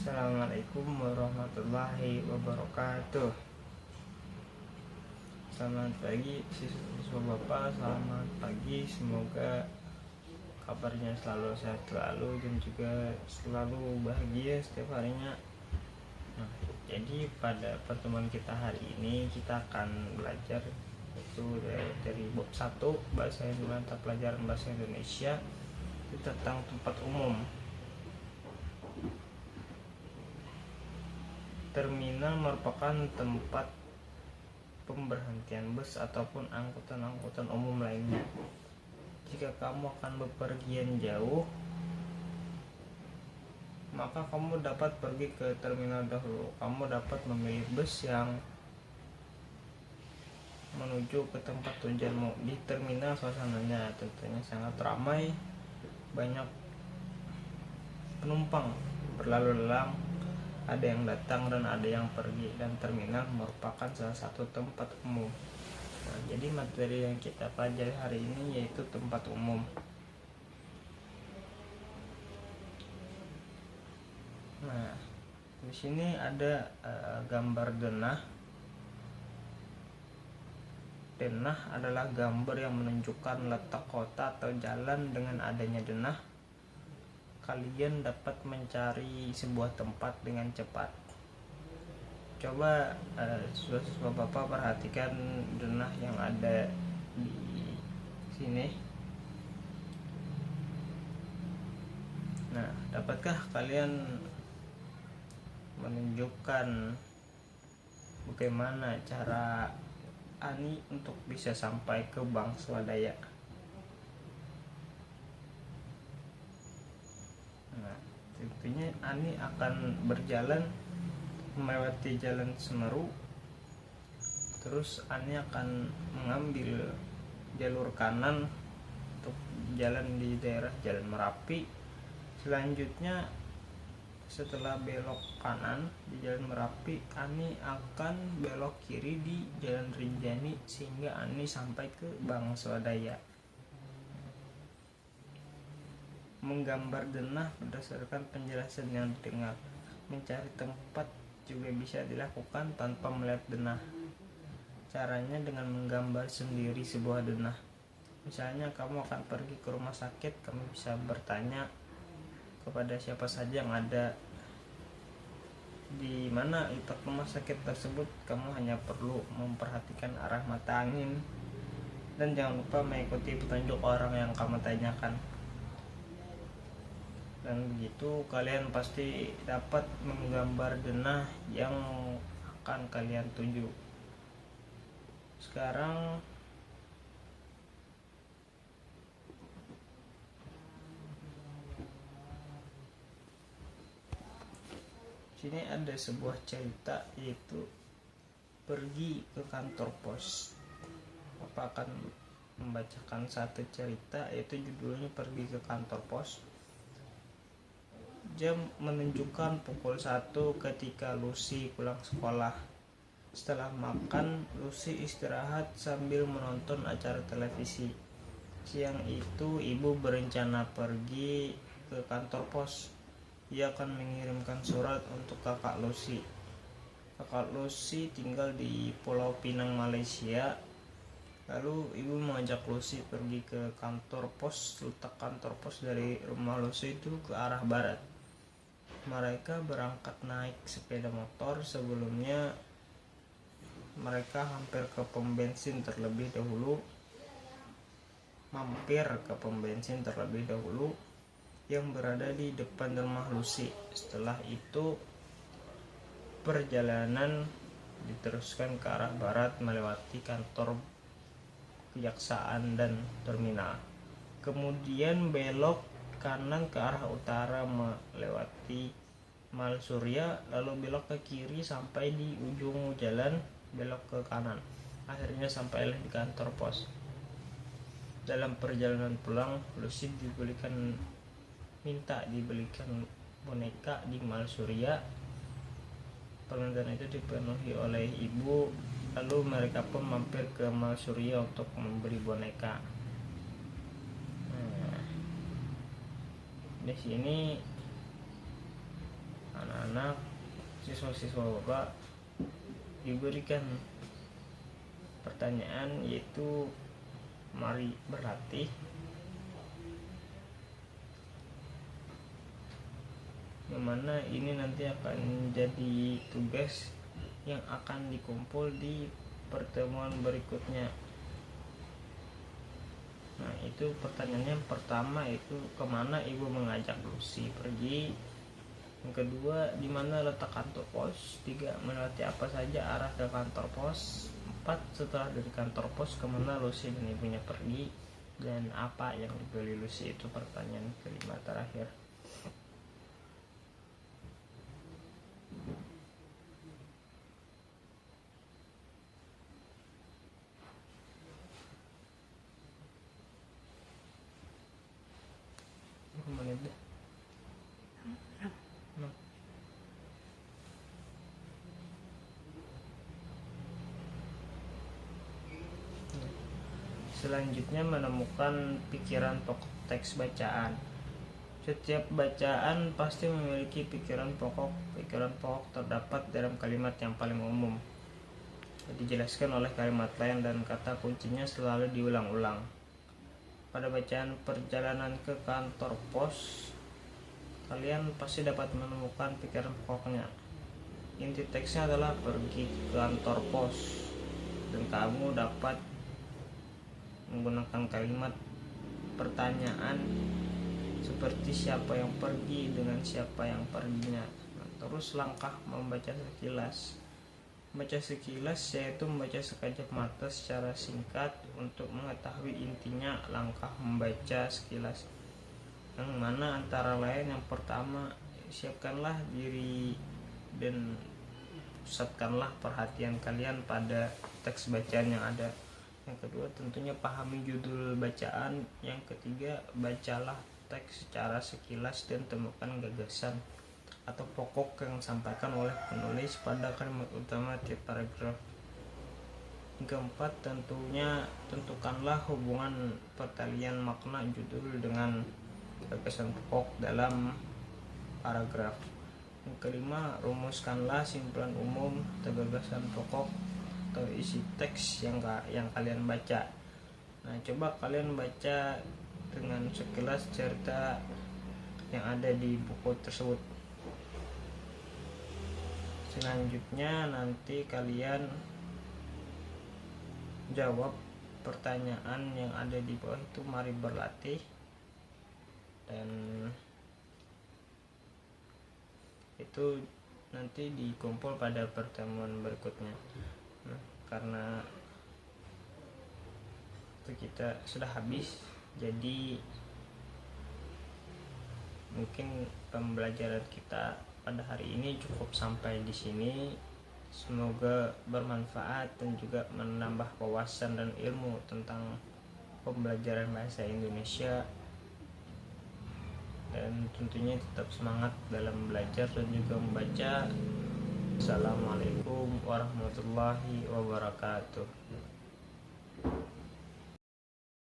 Assalamualaikum warahmatullahi wabarakatuh. Selamat pagi siswa Bapak, selamat pagi. Semoga kabarnya selalu sehat selalu dan juga selalu bahagia setiap harinya. Nah, jadi pada pertemuan kita hari ini kita akan belajar itu dari bab 1 bahasa Indonesia, pelajaran bahasa Indonesia itu tentang tempat umum. Terminal merupakan tempat pemberhentian bus ataupun angkutan-angkutan umum lainnya. Jika kamu akan bepergian jauh, maka kamu dapat pergi ke terminal dahulu. Kamu dapat memilih bus yang menuju ke tempat tujuanmu. Di terminal suasananya tentunya sangat ramai, banyak penumpang berlalu lalang, ada yang datang dan ada yang pergi, dan terminal merupakan salah satu tempat umum. Nah, jadi materi yang kita pelajari hari ini yaitu tempat umum. Nah, di sini ada gambar denah. Denah adalah gambar yang menunjukkan letak kota atau jalan. Dengan adanya denah, kalian dapat mencari sebuah tempat dengan cepat. Coba siswa Bapak perhatikan denah yang ada di sini. Nah, dapatkah kalian menunjukkan bagaimana cara Ani untuk bisa sampai ke Bank Swadaya? Nah, tentunya Ani akan berjalan melewati jalan Semeru, terus Ani akan mengambil jalur kanan untuk jalan di daerah Jalan Merapi. Selanjutnya setelah belok kanan di Jalan Merapi, Ani akan belok kiri di Jalan Rinjani sehingga Ani sampai ke Bank Swadaya. Menggambar denah berdasarkan penjelasan yang didengar. Mencari tempat juga bisa dilakukan tanpa melihat denah. Caranya dengan menggambar sendiri sebuah denah. Misalnya kamu akan pergi ke rumah sakit, kamu bisa bertanya kepada siapa saja yang ada di mana letak rumah sakit tersebut. Kamu hanya perlu memperhatikan arah mata angin dan jangan lupa mengikuti petunjuk orang yang kamu tanyakan. Dan begitu kalian pasti dapat menggambar denah yang akan kalian tuju. Sekarang sini ada sebuah cerita, yaitu pergi ke kantor pos. Bapak akan membacakan satu cerita, yaitu judulnya pergi ke kantor pos. Jam menunjukkan pukul 1 ketika Lucy pulang sekolah. Setelah makan, Lucy istirahat sambil menonton acara televisi. Siang itu ibu berencana pergi ke kantor pos. Ia akan mengirimkan surat untuk kakak Lucy. Kakak Lucy tinggal di Pulau Pinang, Malaysia. Lalu ibu mengajak Lucy pergi ke kantor pos. Letak kantor pos dari rumah Lucy itu ke arah barat. Mereka berangkat naik sepeda motor. Sebelumnya mereka mampir ke pom bensin terlebih dahulu yang berada di depan rumah Lucy. Setelah itu perjalanan diteruskan ke arah barat melewati kantor kejaksaan dan terminal. Kemudian belok kanan ke arah utara melewati Mall Surya, lalu belok ke kiri sampai di ujung jalan, belok ke kanan. Akhirnya sampailah di kantor pos. Dalam perjalanan pulang, Lucy minta dibelikan boneka di Mall Surya. Permintaan itu dipenuhi oleh ibu. Lalu mereka pun mampir ke Mall Surya untuk membeli boneka. Nah, di sini anak-anak mana siswa-siswa Bapak diberikan pertanyaan, yaitu mari berlatih, yang mana ini nanti akan jadi tugas yang akan dikumpul di pertemuan berikutnya. Nah, itu pertanyaannya yang pertama itu kemana ibu mengajak Lucy pergi. Yang kedua, di mana letak kantor pos. 3, melewati apa saja arah ke kantor pos. 4, setelah dari kantor pos kemana Lucy dan ibunya pergi dan apa yang dibeli Lucy. Itu pertanyaan kelima terakhir. Menit deh. Selanjutnya, menemukan pikiran pokok teks bacaan. Setiap bacaan pasti memiliki pikiran pokok. Pikiran pokok terdapat dalam kalimat yang paling umum, dijelaskan oleh kalimat lain, dan kata kuncinya selalu diulang-ulang. Pada bacaan perjalanan ke kantor pos, kalian pasti dapat menemukan pikiran pokoknya. Inti teksnya adalah pergi ke kantor pos, dan kamu dapat menggunakan kalimat pertanyaan seperti siapa yang pergi dengan siapa yang perginya. Nah, terus langkah membaca sekilas. Membaca sekilas yaitu membaca sekejap mata secara singkat untuk mengetahui intinya langkah membaca sekilas, yang mana antara lain yang pertama, siapkanlah diri dan pusatkanlah perhatian kalian pada teks bacaan yang ada. Yang kedua, tentunya pahami judul bacaan. Yang ketiga, bacalah teks secara sekilas dan temukan gagasan atau pokok yang disampaikan oleh penulis pada kalimat utama tiap paragraf. Yang keempat, tentukanlah hubungan pertalian makna judul dengan gagasan pokok dalam paragraf. Yang kelima, rumuskanlah simpulan umum atau gagasan pokok atau isi teks yang kalian baca. Nah, coba kalian baca dengan sekilas cerita yang ada di buku tersebut. Selanjutnya nanti kalian jawab pertanyaan yang ada di bawah itu. Mari berlatih, dan itu nanti dikumpul pada pertemuan berikutnya. Nah, karena itu kita sudah habis, jadi mungkin pembelajaran kita pada hari ini cukup sampai di sini. Semoga bermanfaat dan juga menambah wawasan dan ilmu tentang pembelajaran bahasa Indonesia, dan tentunya tetap semangat dalam belajar dan juga membaca. Assalamualaikum warahmatullahi wabarakatuh.